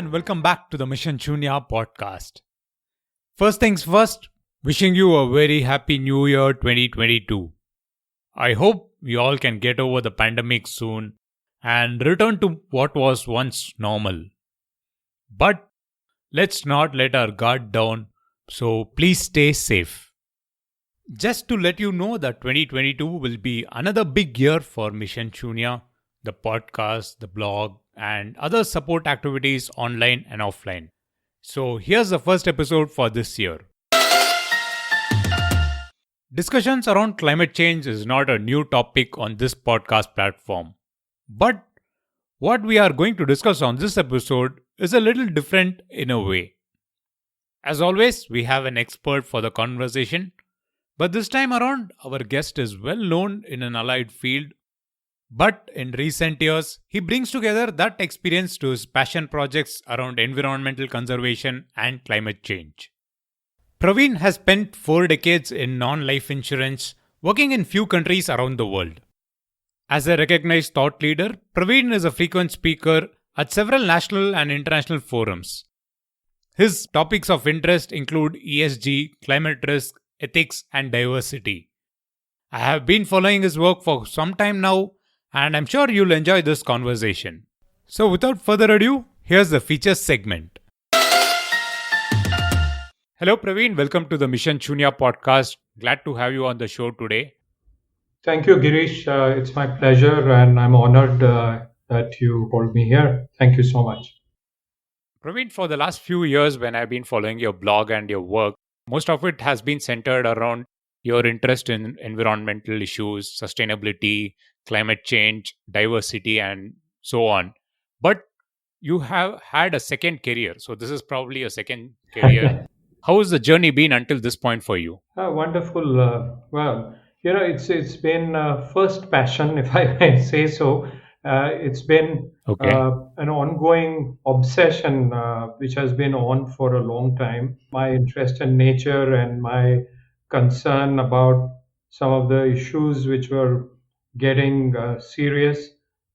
and welcome back to the Mission Shunya podcast. First things first, wishing you a very happy new year 2022. I hope we all can get over the pandemic soon and return to what was once normal. But let's not let our guard down, so please stay safe. Just to let you know that 2022 will be another big year for Mission Shunya, the podcast, the blog, and other support activities online and offline. So here's the first episode for this year. Discussions around climate change is not a new topic on this podcast platform. But what we are going to discuss on this episode is a little different in a way. As always, we have an expert for the conversation, but this time around, our guest is well known in an allied field. But in recent years, he brings together that experience to his passion projects around environmental conservation and climate change. Praveen has spent 4 decades in non-life insurance, working in few countries around the world. As a recognized thought leader, Praveen is a frequent speaker at several national and international forums. His topics of interest include ESG, climate risk, ethics, and diversity. I have been following his work for some time now, and I'm sure you'll enjoy this conversation. So without further ado, here's the features segment. Hello Praveen, welcome to the Mission Shunya podcast. Glad to have you on the show today. Thank you, Girish. It's my pleasure, and I'm honored that you called me here. Thank you so much. Praveen, for the last few years when I've been following your blog and your work, most of it has been centered around your interest in environmental issues, sustainability, climate change, diversity, and so on. But you have had a second career. So this is probably a second career. How has the journey been until this point for you? Wonderful. It's been first passion, if I may say so. It's been an ongoing obsession which has been on for a long time. My interest in nature and my concern about some of the issues which were getting serious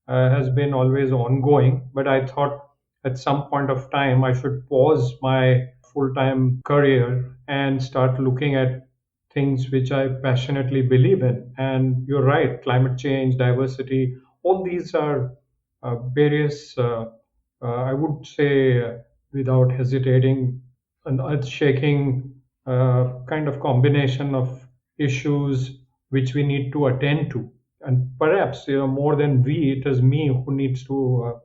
has been always ongoing. But I thought at some point of time I should pause my full-time career and start looking at things which I passionately believe in. And you're right, climate change, diversity, all these are various, I would say, without hesitating, an earth-shaking kind of combination of issues which we need to attend to. And perhaps, more than we, it is me who needs to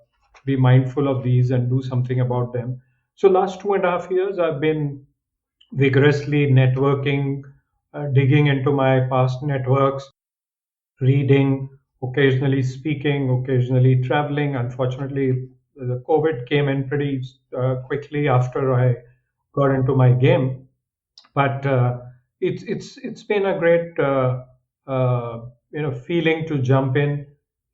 be mindful of these and do something about them. So last 2.5 years, I've been vigorously networking, digging into my past networks, reading, occasionally speaking, occasionally traveling. Unfortunately, the COVID came in pretty quickly after I got into my game. But it's been a great feeling to jump in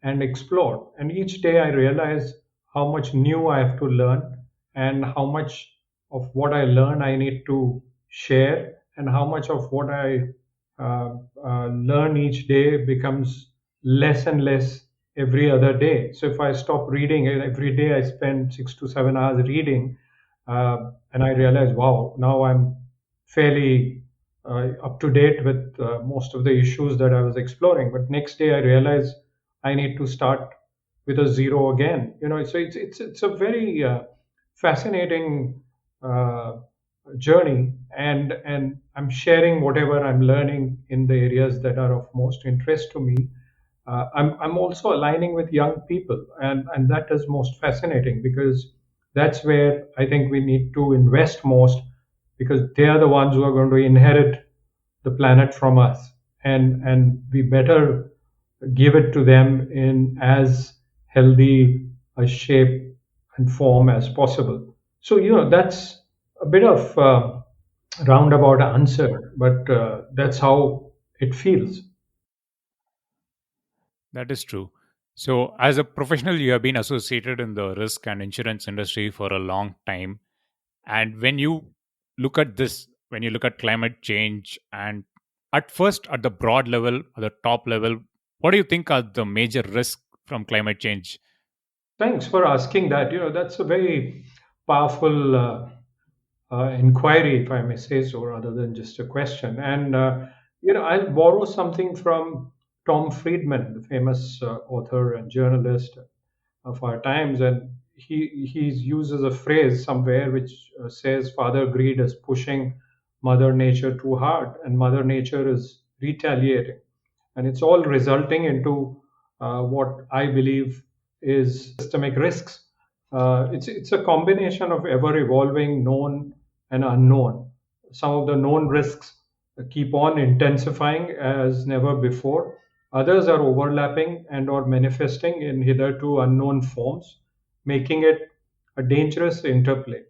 and explore. And each day I realize how much new I have to learn, and how much of what I learn I need to share, and how much of what I learn each day becomes less and less every other day. So if I stop reading, every day I spend 6 to 7 hours reading, and I realize, wow, now I'm fairly up to date with most of the issues that I was exploring. But next day I realize I need to start with a zero again. So it's a very fascinating journey, and I'm sharing whatever I'm learning in the areas that are of most interest to me. I'm also aligning with young people, and that is most fascinating, because that's where I think we need to invest most, because they are the ones who are going to inherit the planet from us, and we better give it to them in as healthy a shape and form as possible. So that's a bit of roundabout answer, but that's how it feels. That is true. So, as a professional, you have been associated in the risk and insurance industry for a long time. And when you look at this, when you look at climate change, and at first, at the broad level, at the top level, what do you think are the major risks from climate change? Thanks for asking that. That's a very powerful inquiry, if I may say so, rather than just a question. And I'll borrow something from Tom Friedman, the famous author and journalist of our times, and he uses a phrase somewhere which says, "Father greed is pushing Mother Nature too hard, and Mother Nature is retaliating," and it's all resulting into what I believe is systemic risks. It's a combination of ever evolving known and unknown. Some of the known risks keep on intensifying as never before. Others are overlapping and or manifesting in hitherto unknown forms, making it a dangerous interplay.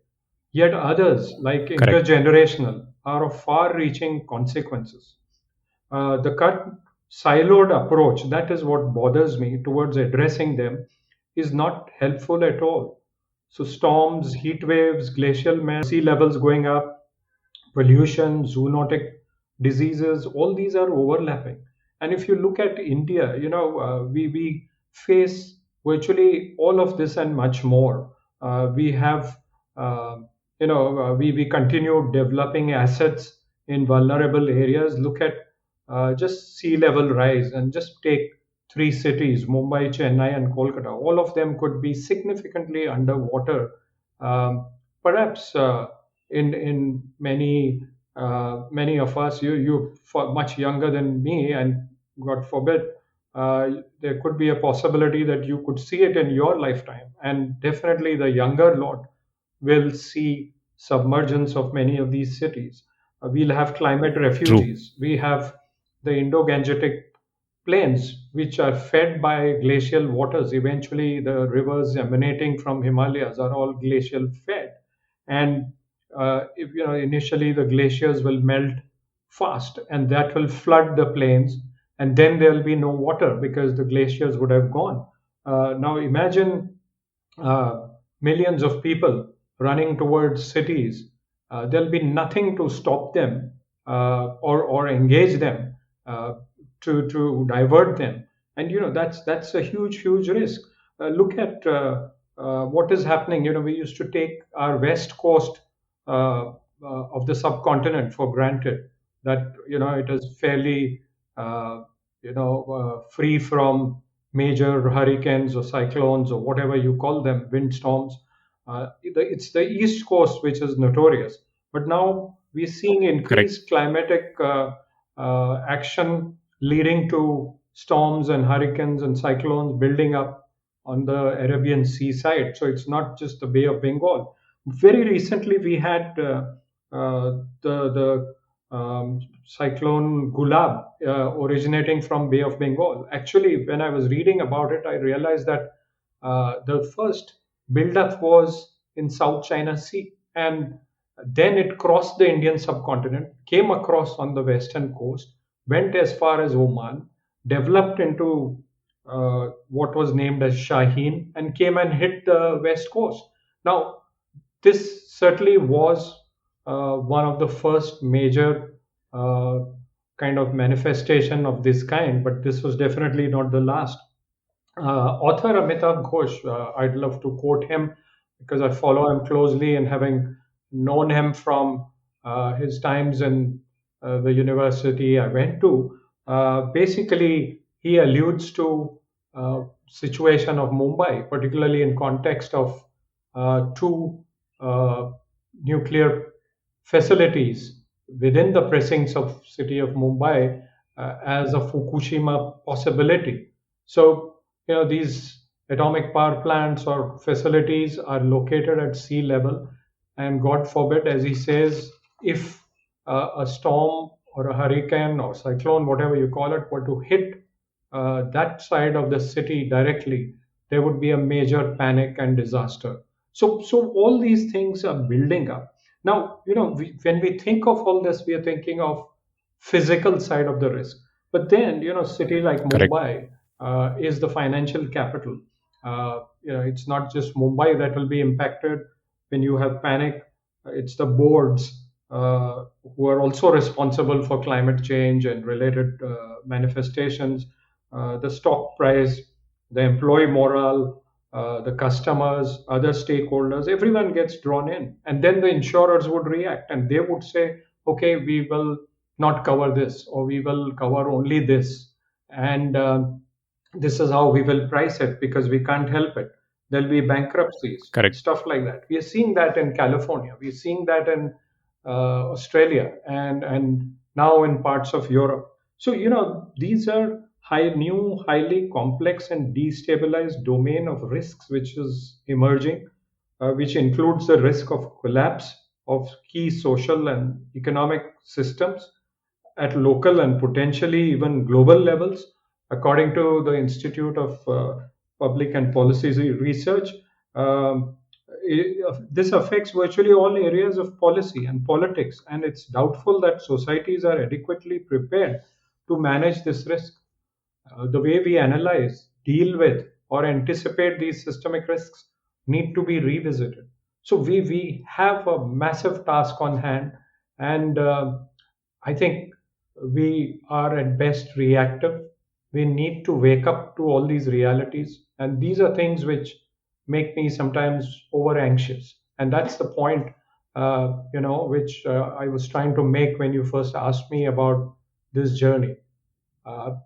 Yet others, like Correct. intergenerational, are of far-reaching consequences. The cut siloed approach, that is what bothers me, towards addressing them is not helpful at all. So storms, heat waves, glacial melt, sea levels going up, pollution, zoonotic diseases, all these are overlapping. And if you look at India, we face virtually all of this and much more. We have, we continue developing assets in vulnerable areas. Look at just sea level rise and just take three cities, Mumbai, Chennai, and Kolkata. All of them could be significantly underwater. Perhaps in many of us, you much younger than me, and God forbid, there could be a possibility that you could see it in your lifetime, and definitely the younger lot will see submergence of many of these cities. We'll have climate True. refugees. We have the Indo-Gangetic plains, which are fed by glacial waters. Eventually, the rivers emanating from Himalayas are all glacial fed, and if initially the glaciers will melt fast, and that will flood the plains, and then there will be no water because the glaciers would have gone. Now imagine uh, millions of people running towards cities. There'll be nothing to stop them or engage them uh, to divert them, and that's a huge risk. Look at what is happening. We used to take our west coast of the subcontinent for granted, that it is fairly free from major hurricanes or cyclones or whatever you call them, windstorms. It's the East Coast which is notorious. But now we're seeing Correct. increased climatic action leading to storms and hurricanes and cyclones building up on the Arabian Sea side. So it's not just the Bay of Bengal. Very recently, we had the cyclone Gulab originating from Bay of Bengal. Actually, when I was reading about it, I realized that the first buildup was in South China Sea, and then it crossed the Indian subcontinent, came across on the western coast, went as far as Oman, developed into what was named as Shaheen, and came and hit the west coast. Now, this certainly was one of the first major uh, kind of manifestation of this kind, but this was definitely not the last. Author Amitav Ghosh, I'd love to quote him because I follow him closely, and having known him from his times in the university I went to, basically he alludes to situation of Mumbai, particularly in context of two uh, nuclear facilities within the precincts of city of Mumbai as a Fukushima possibility. So these atomic power plants or facilities are located at sea level, and God forbid, as he says, if a storm or a hurricane or cyclone, whatever you call it, were to hit that side of the city directly, there would be a major panic and disaster. So all these things are building up. Now, when we think of all this, we are thinking of physical side of the risk. But then, city like Correct. Mumbai is the financial capital. It's not just Mumbai that will be impacted when you have panic. It's the boards who are also responsible for climate change and related manifestations, the stock price, the employee morale. the customers, other stakeholders, everyone gets drawn in. And then the insurers would react and they would say, okay, we will not cover this, or we will cover only this. And this is how we will price it because we can't help it. There'll be bankruptcies and Correct. stuff like that. We are seeing that in California. We're seeing that in Australia, and now in parts of Europe. So these are new, highly complex and destabilized domain of risks which is emerging, which includes the risk of collapse of key social and economic systems at local and potentially even global levels. According to the Institute of Public and Policy Research, this affects virtually all areas of policy and politics, and it's doubtful that societies are adequately prepared to manage this risk. The way we analyze, deal with, or anticipate these systemic risks need to be revisited. So we have a massive task on hand, and I think we are at best reactive. We need to wake up to all these realities, and these are things which make me sometimes over anxious. And that's the point, which I was trying to make when you first asked me about this journey. Uh,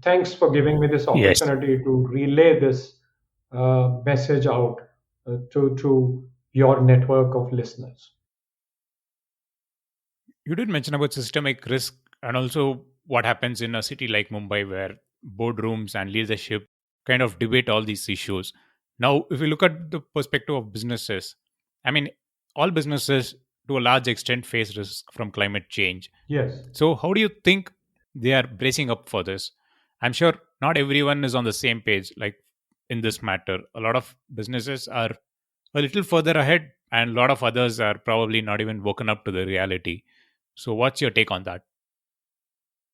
Thanks for giving me this Yes. opportunity to relay this message out to your network of listeners. You did mention about systemic risk and also what happens in a city like Mumbai where boardrooms and leadership kind of debate all these issues. Now, if you look at the perspective of businesses, I mean, all businesses to a large extent face risk from climate change. Yes. So, how do you think they are bracing up for this? I'm sure not everyone is on the same page, like in this matter. A lot of businesses are a little further ahead, and a lot of others are probably not even woken up to the reality. So, what's your take on that?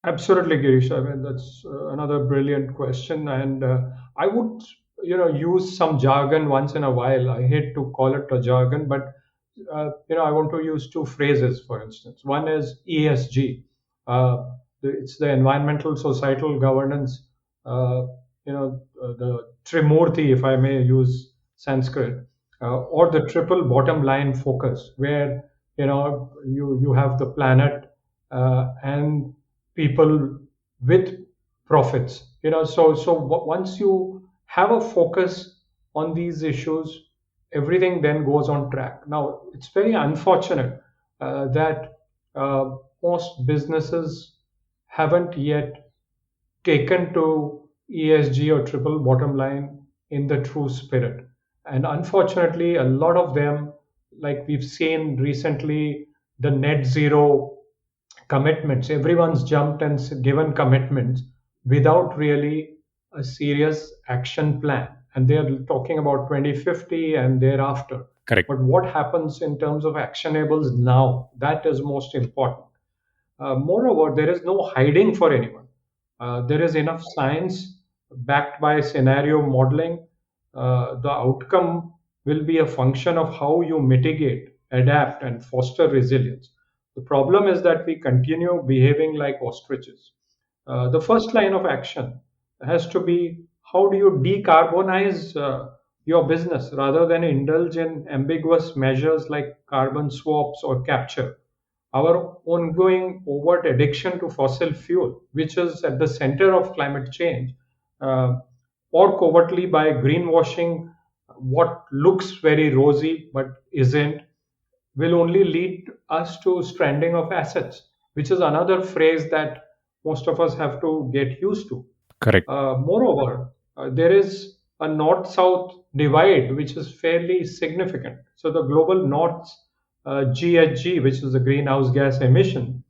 Absolutely, Girish. I mean, that's another brilliant question, and I would, use some jargon once in a while. I hate to call it a jargon, but I want to use two phrases, for instance. One is ESG. It's the environmental societal governance. The Trimurti, if I may use Sanskrit, or the triple bottom line focus, where you have the planet and people with profits. Once you have a focus on these issues, everything then goes on track. Now it's very unfortunate that most businesses haven't yet taken to ESG or triple bottom line in the true spirit. And unfortunately, a lot of them, like we've seen recently, the net zero commitments, everyone's jumped and given commitments without really a serious action plan. And they're talking about 2050 and thereafter. Correct. But what happens in terms of actionables now? That is most important. Moreover, there is no hiding for anyone. There is enough science backed by scenario modeling. The outcome will be a function of how you mitigate, adapt, and foster resilience. The problem is that we continue behaving like ostriches. The first line of action has to be, how do you decarbonize your business rather than indulge in ambiguous measures like carbon swaps or capture? Our ongoing overt addiction to fossil fuel, which is at the center of climate change, uh, or covertly by greenwashing what looks very rosy but isn't, will only lead us to stranding of assets, which is another phrase that most of us have to get used to. Correct. Moreover, there is a north south divide which is fairly significant. So, the global north's GHG, which is the greenhouse gas emission,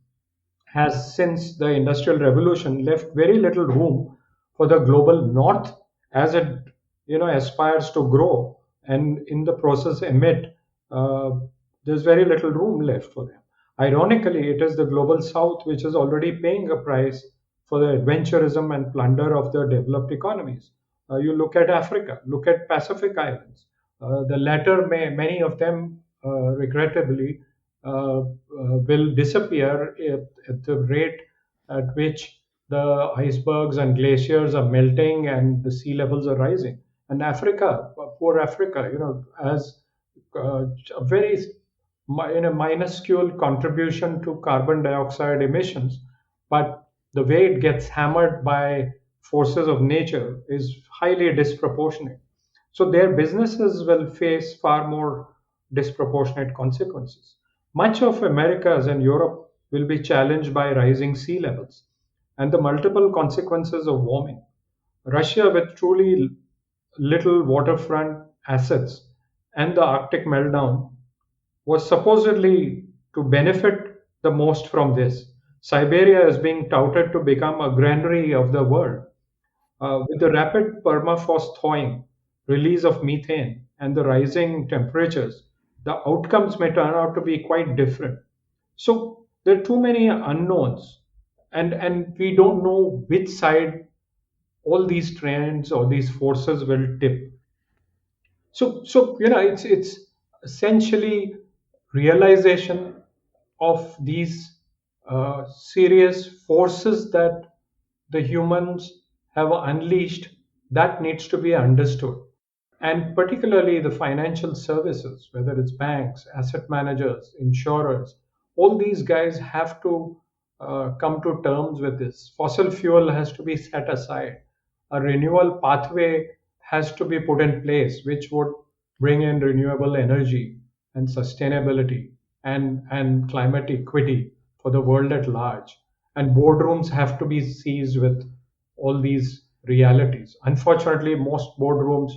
has since the Industrial Revolution left very little room for the global north as it aspires to grow, and in the process emit. Uh, there's very little room left for them. Ironically, it is the global south which is already paying a price for the adventurism and plunder of the developed economies. You look at Africa, look at Pacific Islands. The latter, many of them, regrettably, will disappear at the rate at which the icebergs and glaciers are melting and the sea levels are rising. And Africa, poor Africa, has a very minuscule contribution to carbon dioxide emissions, but the way it gets hammered by forces of nature is highly disproportionate. So their businesses will face far more disproportionate consequences. Much of Americas and Europe will be challenged by rising sea levels and the multiple consequences of warming. Russia, with truly little waterfront assets, and the Arctic meltdown was supposedly to benefit the most from this. Siberia is being touted to become a granary of the world. With the rapid permafrost thawing, release of methane, and the rising temperatures, the outcomes may turn out to be quite different. So there are too many unknowns, and we don't know which side all these trends or these forces will tip. So it's essentially realization of these serious forces that the humans have unleashed that needs to be understood, and particularly the financial services, whether it's banks, asset managers, insurers, all these guys have to come to terms with this. Fossil fuel has to be set aside. A renewal pathway has to be put in place, which would bring in renewable energy and sustainability and climate equity for the world at large. And boardrooms have to be seized with all these realities. Unfortunately, most boardrooms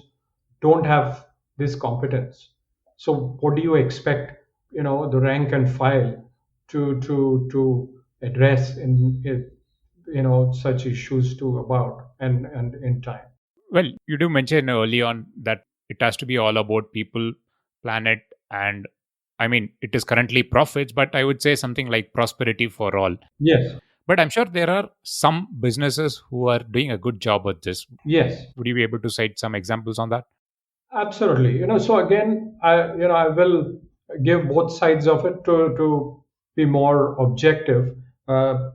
don't have this competence. So what do you expect, the rank and file to address in such issues to about and in time? Well, you do mention early on that it has to be all about people, planet, and I mean, it is currently profits, but I would say something like prosperity for all. Yes. But I'm sure there are some businesses who are doing a good job at this. Yes. Would you be able to cite some examples on that? Absolutely. So again, I will give both sides of it to be more objective. I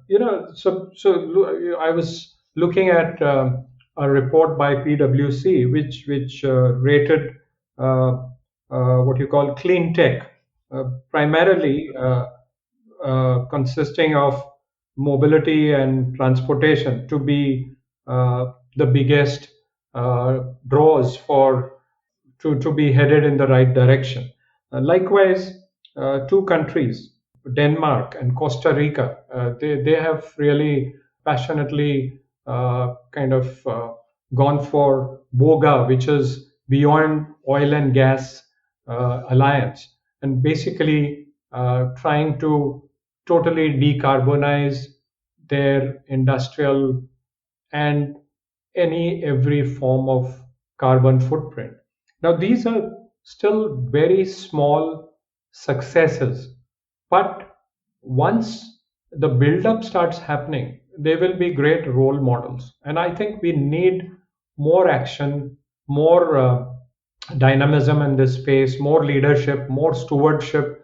was looking at a report by PwC, which rated what you call clean tech, primarily consisting of mobility and transportation, to be the biggest draws to be headed in the right direction. Likewise, two countries, Denmark and Costa Rica, they have really passionately gone for BOGA, which is Beyond Oil and Gas Alliance, and basically trying to totally decarbonize their industrial and every form of carbon footprint. Now, these are still very small successes, but once the build-up starts happening, they will be great role models. And I think we need more action, more dynamism in this space, more leadership, more stewardship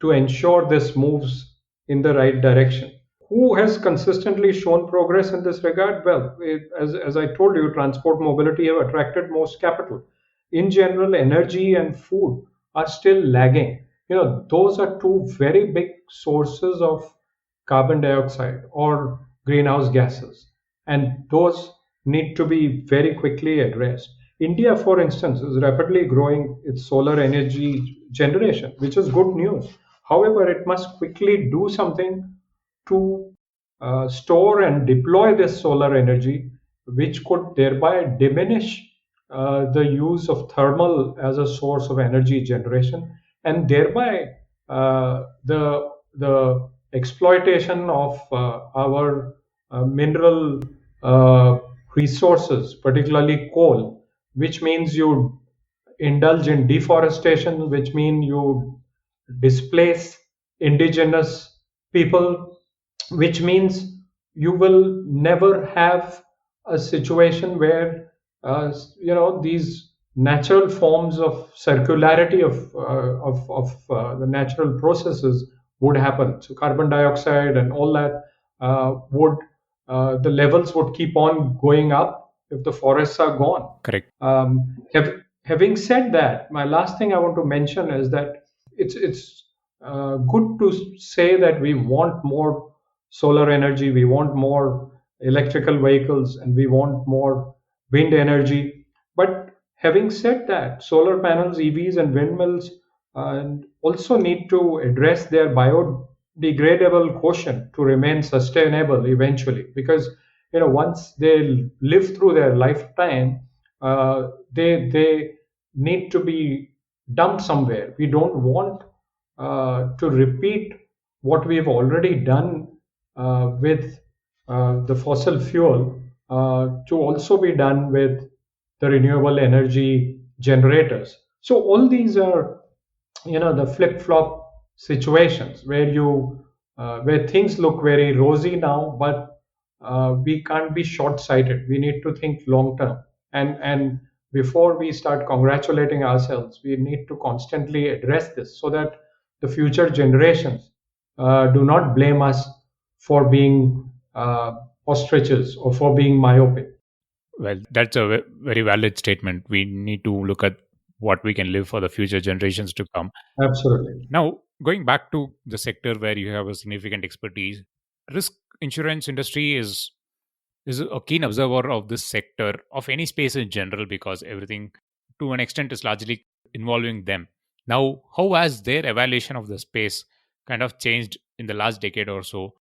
to ensure this moves in the right direction. Who has consistently shown progress in this regard? Well, as I told you, transport mobility have attracted most capital. In general, energy and food are still lagging. Those are two very big sources of carbon dioxide or greenhouse gases, and those need to be very quickly addressed. India, for instance, is rapidly growing its solar energy generation, which is good news. However, it must quickly do something to store and deploy this solar energy, which could thereby diminish the use of thermal as a source of energy generation, and thereby the exploitation of our mineral uh, resources, particularly coal, which means you indulge in deforestation, which means you displace indigenous people, which means you will never have a situation where these natural forms of circularity of the natural processes would happen. So carbon dioxide and all that would the levels would keep on going up if the forests are gone. Correct. Having said that, my last thing I want to mention is that it's good to say that we want more solar energy, we want more electrical vehicles, and we want more wind energy. But having said that, solar panels, EVs, and windmills also need to address their biodegradable quotient to remain sustainable eventually. Because once they live through their lifetime, they need to be dumped somewhere. We don't want to repeat what we've already done with the fossil fuel to also be done with the renewable energy generators. So all these are, the flip-flop situations where things look very rosy now, but we can't be short-sighted. We need to think long-term, and before we start congratulating ourselves, we need to constantly address this so that the future generations do not blame us for being ostriches or for being myopic. Well, that's a very valid statement. We need to look at what we can live for the future generations to come. Absolutely. Now, going back to the sector where you have a significant expertise, risk insurance industry is a keen observer of this sector, of any space in general, because everything to an extent is largely involving them. Now, how has their evaluation of the space kind of changed in the last decade or so?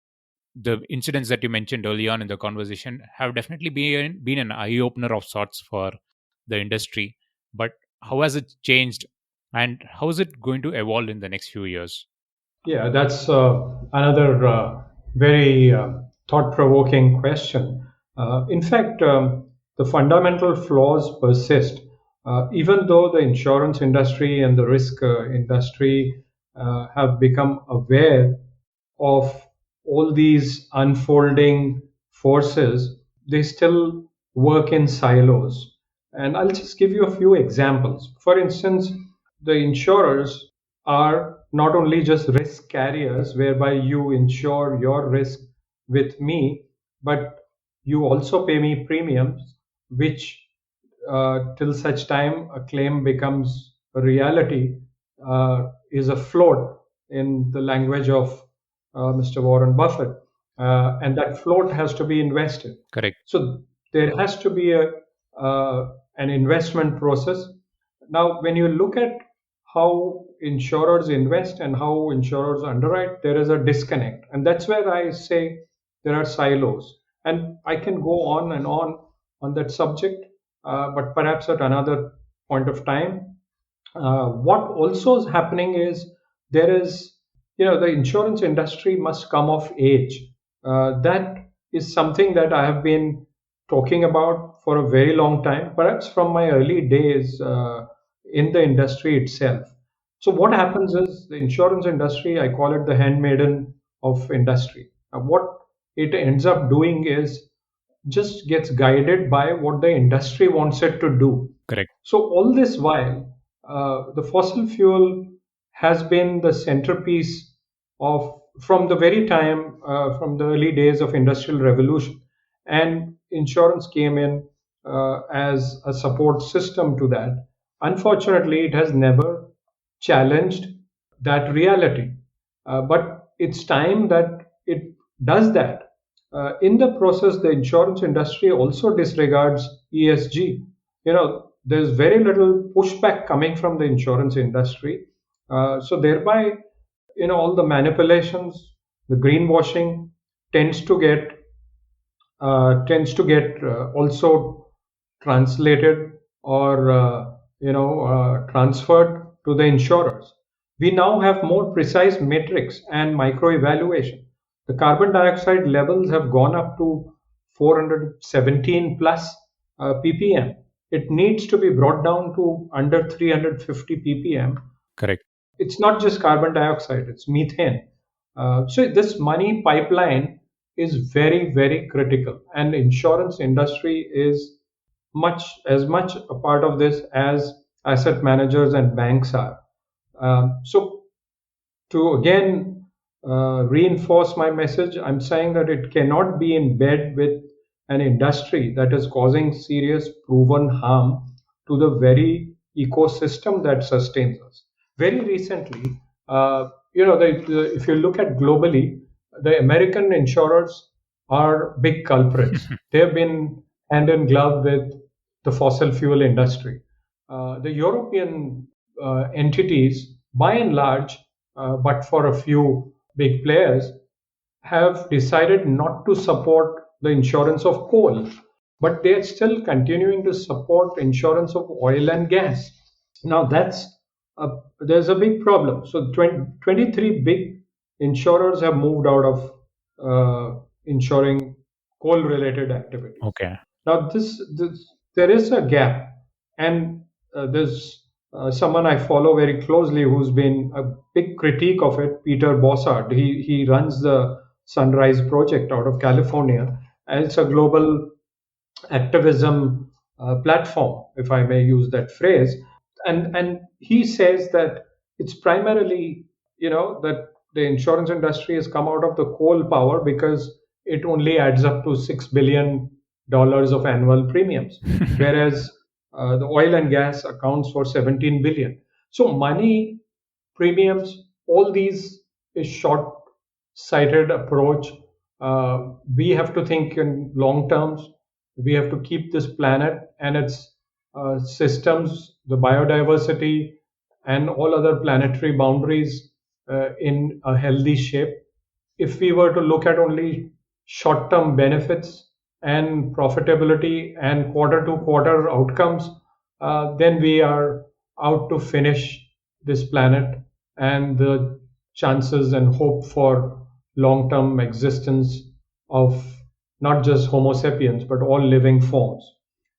The incidents that you mentioned early on in the conversation have definitely been an eye opener of sorts for the industry. But how has it changed, and how is it going to evolve in the next few years? Yeah, that's another very thought provoking question. In fact, the fundamental flaws persist. Even though the insurance industry and the risk industry have become aware of all these unfolding forces, they still work in silos. And I'll just give you a few examples. For instance, the insurers are not only just risk carriers, whereby you insure your risk with me, but you also pay me premiums, which till such time a claim becomes a reality, is a float in the language of Mr. Warren Buffett. And that float has to be invested. Correct. So there has to be an investment process. Now, when you look at how insurers invest and how insurers underwrite, there is a disconnect. And that's where I say there are silos. And I can go on and on that subject, but perhaps at another point of time. What also is happening is there is, the insurance industry must come of age. That is something that I have been talking about for a very long time, perhaps from my early days in the industry itself. So what happens is the insurance industry, I call it the handmaiden of industry. What it ends up doing is just gets guided by what the industry wants it to do. Correct. So all this while, the fossil fuel has been the centerpiece of from the very time from the early days of industrial revolution, and insurance came in as a support system to that. Unfortunately, it has never challenged that reality, but it's time that it does that. In the process, the insurance industry also disregards ESG. There's very little pushback coming from the insurance industry. So thereby, all the manipulations, the greenwashing tends to get also translated or transferred to the insurers. We now have more precise metrics and micro evaluation. The carbon dioxide levels have gone up to 417 plus ppm. It needs to be brought down to under 350 ppm. Correct. It's not just carbon dioxide, it's methane. So this money pipeline is very, very critical, and insurance industry is as much a part of this as asset managers and banks are. So to again reinforce my message, I'm saying that it cannot be in bed with an industry that is causing serious proven harm to the very ecosystem that sustains us. Very recently, if you look at globally, the American insurers are big culprits. They have been hand in glove with the fossil fuel industry. The European entities, by and large, but for a few big players, have decided not to support the insurance of coal, but they are still continuing to support insurance of oil and gas. Now there's a big problem. So 23 big insurers have moved out of insuring coal-related activities. Okay. Now there is a gap, and there's someone I follow very closely who's been a big critique of it. Peter Bossard. He runs the Sunrise Project out of California, and it's a global activism platform, if I may use that phrase. And he says that it's primarily, that the insurance industry has come out of the coal power because it only adds up to $6 billion of annual premiums, whereas the oil and gas accounts for 17 billion. So money, premiums, all these is short-sighted approach. We have to think in long terms. We have to keep this planet and its systems, the biodiversity, and all other planetary boundaries in a healthy shape. If we were to look at only short term benefits and profitability and quarter to quarter outcomes, then we are out to finish this planet, and the chances and hope for long term existence of not just Homo sapiens but all living forms.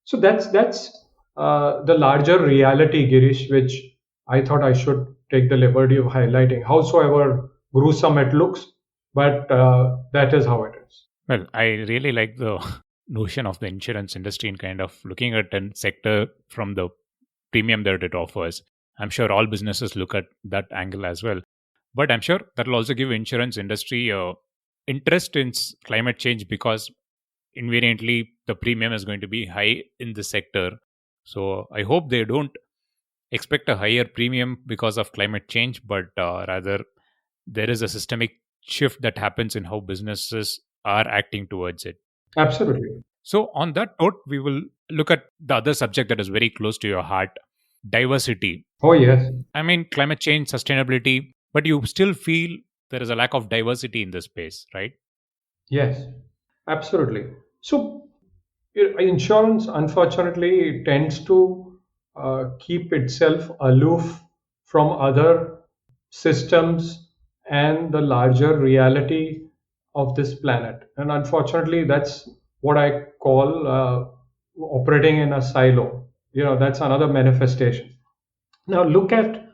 So that's the larger reality, Girish, which I thought I should take the liberty of highlighting, howsoever gruesome it looks, but that is how it is. Well, I really like the notion of the insurance industry in kind of looking at a sector from the premium that it offers. I'm sure all businesses look at that angle as well. But I'm sure that will also give insurance industry interest in climate change, because invariantly the premium is going to be high in the sector. So I hope they don't expect a higher premium because of climate change, but rather there is a systemic shift that happens in how businesses are acting towards it. Absolutely. So on that note, we will look at the other subject that is very close to your heart: diversity. Oh, yes. I mean, climate change, sustainability, but you still feel there is a lack of diversity in this space, right? Yes, absolutely. So, insurance, unfortunately, tends to keep itself aloof from other systems and the larger reality of this planet. And unfortunately, that's what I call operating in a silo. That's another manifestation. Now, look at,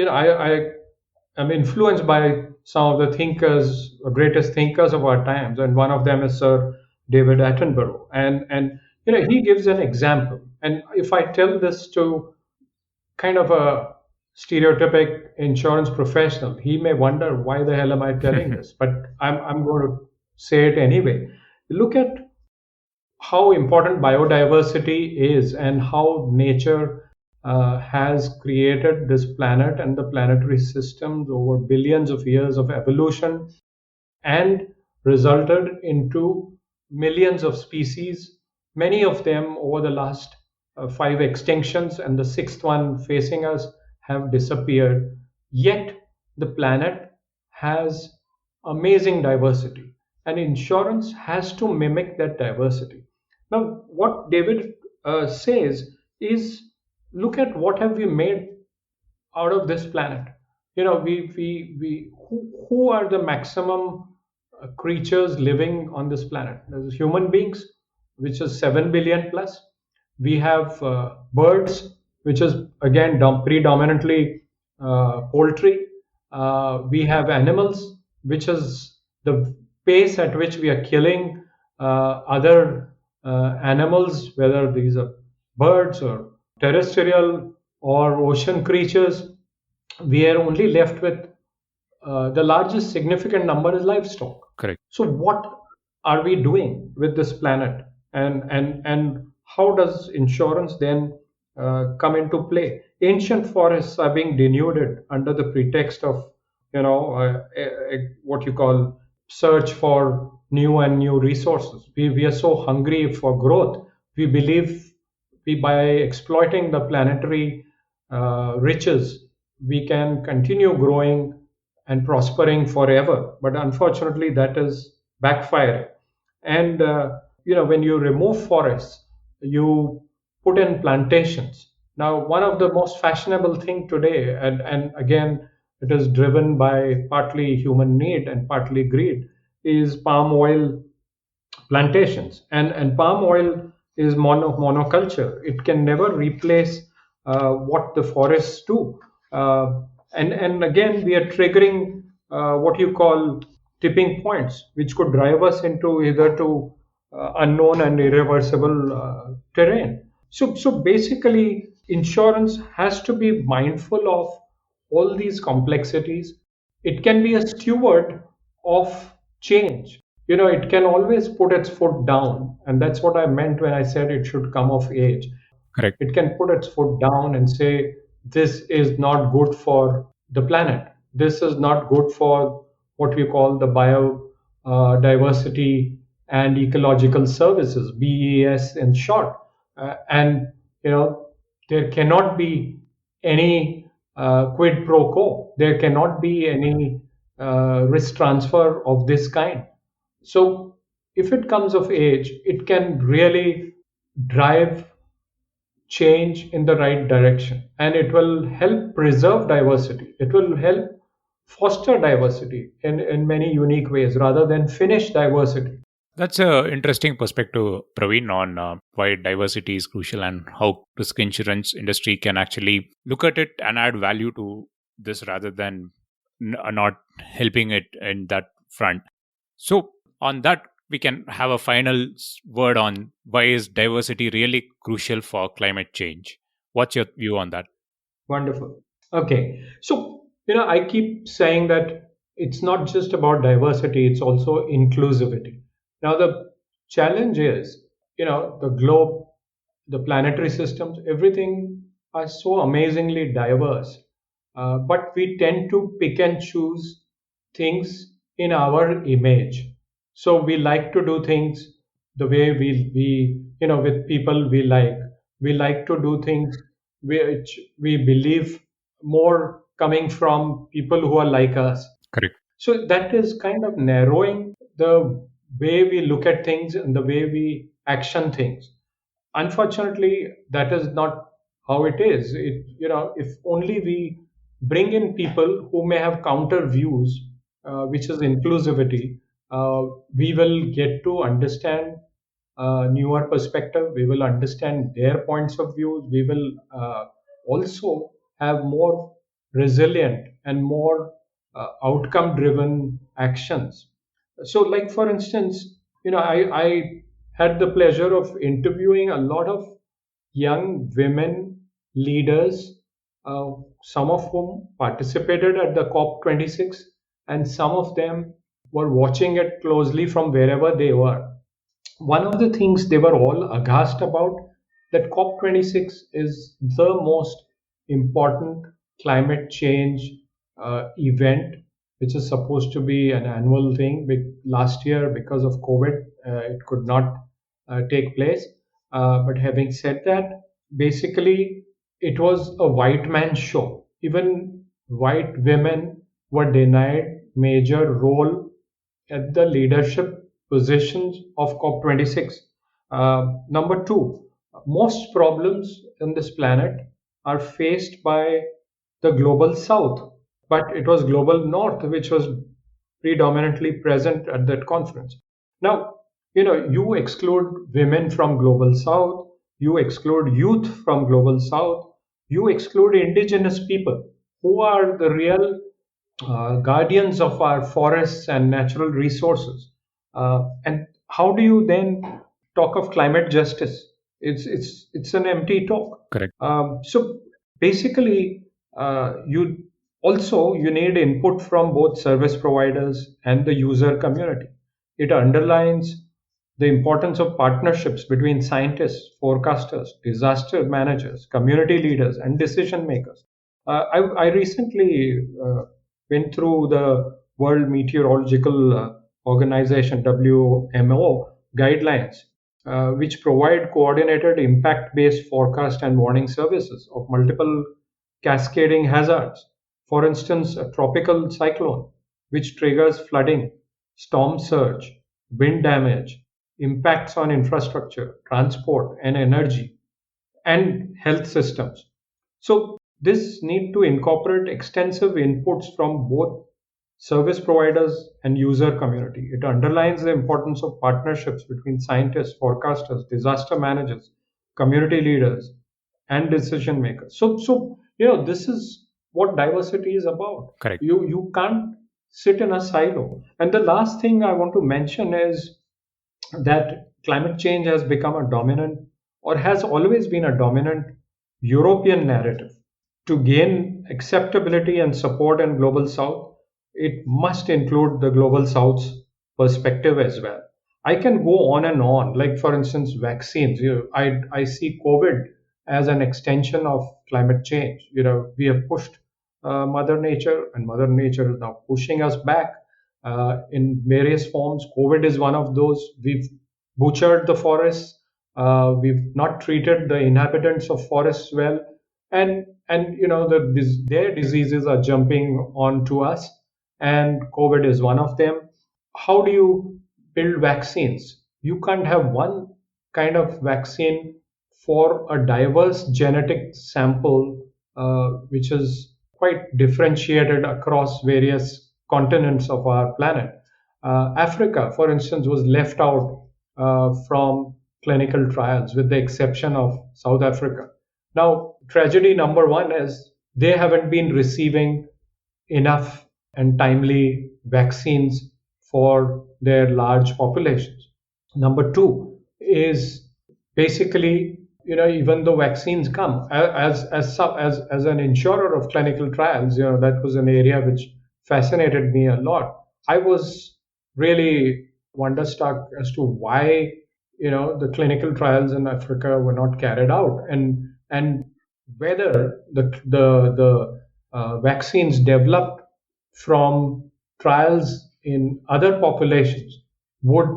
I am influenced by some of the thinkers, greatest thinkers of our times, and one of them is Sir David Attenborough. And he gives an example. And if I tell this to kind of a stereotypic insurance professional, he may wonder, why the hell am I telling this? But I'm going to say it anyway. Look at how important biodiversity is and how nature has created this planet and the planetary systems over billions of years of evolution, and resulted into millions of species, many of them over the last five extinctions, and the sixth one facing us, have disappeared. Yet the planet has amazing diversity, and insurance has to mimic that diversity. Now, what David says is, look at what have we made out of this planet. Who are the maximum creatures living on this planet? There's human beings, which is 7 billion plus. We have birds, which is again predominantly poultry. We have animals, which is the pace at which we are killing other animals, whether these are birds or terrestrial or ocean creatures. We are only left with the largest significant number is livestock. Correct. So are we doing with this planet, and how does insurance then come into play? Ancient forests are being denuded under the pretext of what you call search for new and new resources. We are so hungry for growth. We believe we by exploiting the planetary riches we can continue growing and prospering forever. But unfortunately, that is backfiring. And when you remove forests, you put in plantations. Now, one of the most fashionable thing today, and again, it is driven by partly human need and partly greed, is palm oil plantations. And palm oil is monoculture. It can never replace what the forests do. And again, we are triggering what you call tipping points, which could drive us into either to unknown and irreversible terrain. So basically, insurance has to be mindful of all these complexities. It can be a steward of change. It can always put its foot down, and that's what I meant when I said it should come of age. Correct. It can put its foot down and say, this is not good for the planet. This is not good for what we call the biodiversity and ecological services, BES in short. And there cannot be any quid pro quo. There cannot be any risk transfer of this kind. So if it comes of age, it can really drive change in the right direction, and it will help preserve diversity. It will help foster diversity in many unique ways rather than finish diversity. That's an interesting perspective, Praveen, on why diversity is crucial and how risk insurance industry can actually look at it and add value to this rather than not helping it in that front. So on that, we can have a final word on why is diversity really crucial for climate change. What's your view on that? Wonderful. Okay. So, I keep saying that it's not just about diversity, it's also inclusivity. Now, the challenge is, the globe, the planetary systems, everything are so amazingly diverse. But we tend to pick and choose things in our image. So we like to do things the way we with people we like. We like to do things which we believe more coming from people who are like us. Correct. So that is kind of narrowing the way we look at things and the way we action things. Unfortunately, that is not how it is. If only we bring in people who may have counter views, which is inclusivity, we will get to understand newer perspective. We will understand their points of view. We will also have more resilient and more outcome driven actions. So, like for instance, I had the pleasure of interviewing a lot of young women leaders, some of whom participated at the COP26, and some of them were watching it closely from wherever they were. One of the things they were all aghast about, that COP26 is the most important climate change event, which is supposed to be an annual thing. Last year, because of COVID, it could not take place. But having said that, basically, it was a white man's show. Even white women were denied major role at the leadership positions of COP26. Number two, most problems in this planet are faced by the global south, but it was global north which was predominantly present at that conference. Now, you exclude women from global south, you exclude youth from global south, you exclude indigenous people who are the real guardians of our forests and natural resources. And how do you then talk of climate justice? It's an empty talk. Correct. So basically, you need input from both service providers and the user community. It underlines the importance of partnerships between scientists, forecasters, disaster managers, community leaders, and decision makers. I recently went through the World Meteorological Organization (WMO) guidelines, which provide coordinated impact-based forecast and warning services of multiple cascading hazards. For instance, a tropical cyclone, which triggers flooding, storm surge, wind damage, impacts on infrastructure, transport, and energy, and health systems. So this need to incorporate extensive inputs from both service providers and user community. It underlines the importance of partnerships between scientists, forecasters, disaster managers, community leaders, and decision makers. So this is what diversity is about. Correct. You can't sit in a silo. And the last thing I want to mention is that climate change has become a dominant, or has always been a dominant, European narrative. To gain acceptability and support in Global South, it must include the Global South's perspective as well. I can go on and on. Like, for instance, vaccines. I see COVID as an extension of climate change. We have pushed Mother Nature, and Mother Nature is now pushing us back in various forms. COVID is one of those. We've butchered the forests. We've not treated the inhabitants of forests well, and their diseases are jumping onto us, and COVID is one of them. How do you build vaccines? You can't have one kind of vaccine for a diverse genetic sample, which is quite differentiated across various continents of our planet. Africa, for instance, was left out from clinical trials, with the exception of South Africa. Now, tragedy number one is they haven't been receiving enough and timely vaccines for their large populations. Number two is basically, even though vaccines come, as an insurer of clinical trials, that was an area which fascinated me a lot. I was really wonderstruck as to why the clinical trials in Africa were not carried out, and whether the vaccines developed from trials in other populations would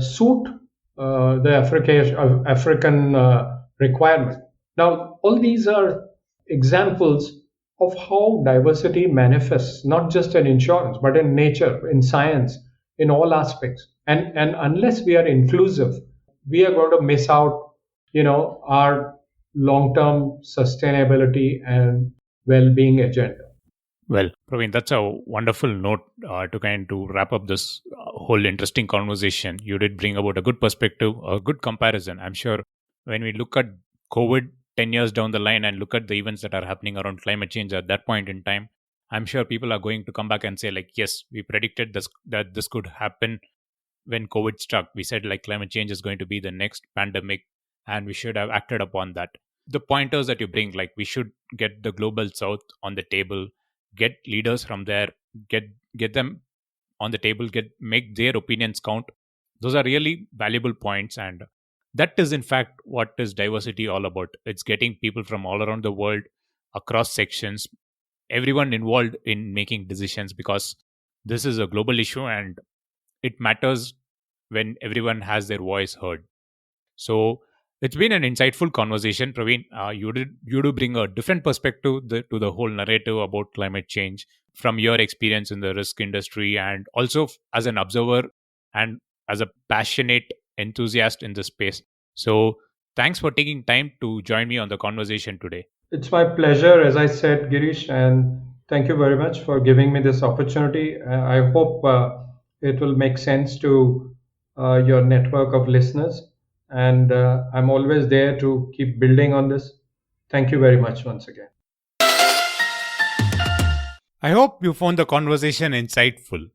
suit the African requirement. Now, all these are examples of how diversity manifests, not just in insurance, but in nature, in science, in all aspects. And unless we are inclusive, we are going to miss out, our long-term sustainability and well-being agenda. Well, Praveen, that's a wonderful note to wrap up this whole interesting conversation. You did bring about a good perspective, a good comparison. I'm sure when we look at COVID 10 years down the line and look at the events that are happening around climate change at that point in time, I'm sure people are going to come back and say, like, yes, we predicted that this could happen when COVID struck. We said, like, climate change is going to be the next pandemic and we should have acted upon that. The pointers that you bring, like, we should get the global south on the table, get leaders from there, get them on the table, make their opinions count. Those are really valuable points, and that is in fact what is diversity all about. It's getting people from all around the world, across sections, everyone involved in making decisions, because this is a global issue and it matters when everyone has their voice heard. So it's been an insightful conversation, Praveen. You do bring a different perspective to the whole narrative about climate change from your experience in the risk industry, and also as an observer and as a passionate enthusiast in this space. So thanks for taking time to join me on the conversation today. It's my pleasure, as I said, Girish, and thank you very much for giving me this opportunity. I hope it will make sense to your network of listeners. And I'm always there to keep building on this. Thank you very much once again. I hope you found the conversation insightful.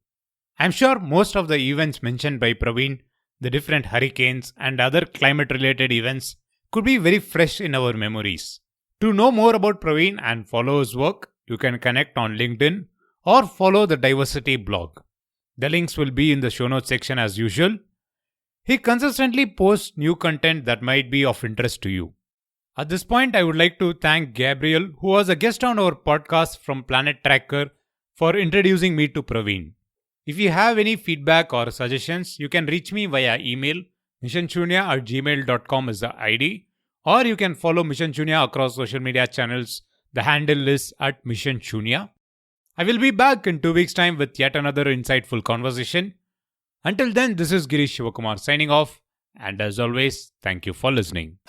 I'm sure most of the events mentioned by Praveen, the different hurricanes and other climate-related events, could be very fresh in our memories. To know more about Praveen and follow his work, you can connect on LinkedIn or follow the Diversity blog. The links will be in the show notes section as usual. He consistently posts new content that might be of interest to you. At this point, I would like to thank Gabriel, who was a guest on our podcast from Planet Tracker, for introducing me to Praveen. If you have any feedback or suggestions, you can reach me via email. MissionShunya@gmail.com is the ID. Or you can follow Mission Shunya across social media channels. The handle is @Mission Shunya. I will be back in 2 weeks' time with yet another insightful conversation. Until then, this is Girish Shivakumar signing off. And as always, thank you for listening.